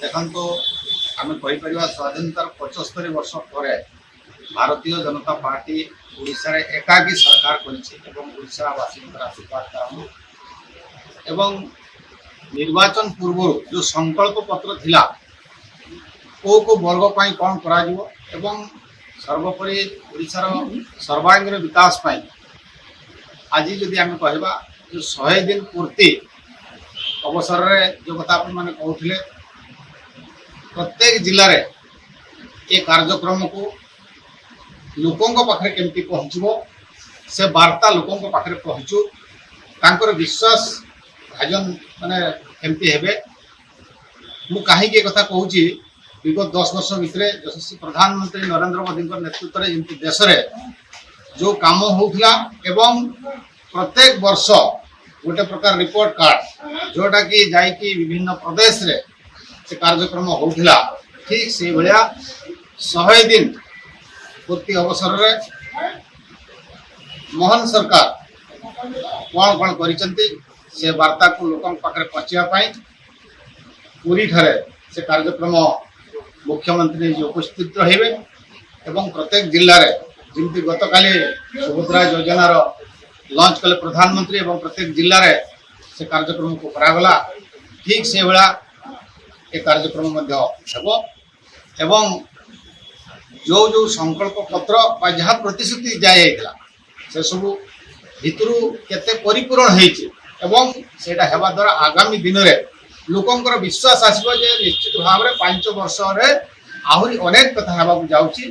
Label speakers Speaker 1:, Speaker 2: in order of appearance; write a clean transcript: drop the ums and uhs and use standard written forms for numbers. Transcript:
Speaker 1: ଦେଖନ୍ତୁ ଆମେ କହିପାରିବା ସ୍ୱାଧୀନତାର 75 ବର୍ଷ ପରେ ଭାରତୀୟ ଜନତା ପାର୍ଟି ଓଡ଼ିଶାରେ ଏକାକୀ ସରକାର କରିଛି ଏବଂ ଓଡ଼ିଶାବାସୀଙ୍କର ଆଶୀର୍ବାଦ କାରଣ ଏବଂ ନିର୍ବାଚନ ପୂର୍ବରୁ ଯେଉଁ ସଂକଳ୍ପ ପତ୍ର ଥିଲା କେଉଁ ବର୍ଗ ପାଇଁ କ'ଣ କରାଯିବ ଏବଂ ସର୍ବୋପରି ଓଡ଼ିଶାର ସର୍ବାଙ୍ଗୀନ ବିକାଶ ପାଇଁ ଆଜି ଯଦି ଆମେ କହିବା ଯେଉଁ 100 ଦିନ ପୂର୍ତ୍ତି ଅବସରରେ ଯେଉଁ କଥା ଆପଣମାନେ କହୁଥିଲେ प्रत्येक जिले में ये कार्यक्रम को लोकों पाखे केमती पहुँचब से वार्ता लोकों पाखे पहुँचू तांकर विश्वास भाजन माने केमती हेबे मु कहीं कथा कहूँ विगत 10 वर्ष भितर यशस्वी प्रधानमंत्री नरेंद्र मोदी नेतृत्व में जमी देश में जो काम होता एवं प्रत्येक वर्ष गोटे प्रकार रिपोर्ट कार्ड जोटा कि जाइकी विभिन्न प्रदेश रे से कार्यक्रम होता ठीक से भाया 100 दिन पूर्ति अवसर रे मोहन सरकार कौन कौन करिसंती से वार्ता को लोक पाखे पहुँचापी पूरी ठारे से कार्यक्रम मुख्यमंत्री जो उपस्थित रहिबे एवं प्रत्येक जिले में जमी गत काली सुभद्रा योजनार लॉन्च कले प्रधानमंत्री एवं प्रत्येक जिले में से कार्यक्रम को करागला ठीक से भाया ये कार्यक्रम एवं जो जो संकल्प पत्र जहाँ प्रतिश्रुति जाइला से सब भितर केते परिपूर्ण एवं सेटा हेबा द्वारा आगामी दिन में लोकंकर विश्वास आसबो जे निश्चित भाव में 5 वर्ष रे आहुरी अनेक कथा हेबा जाउची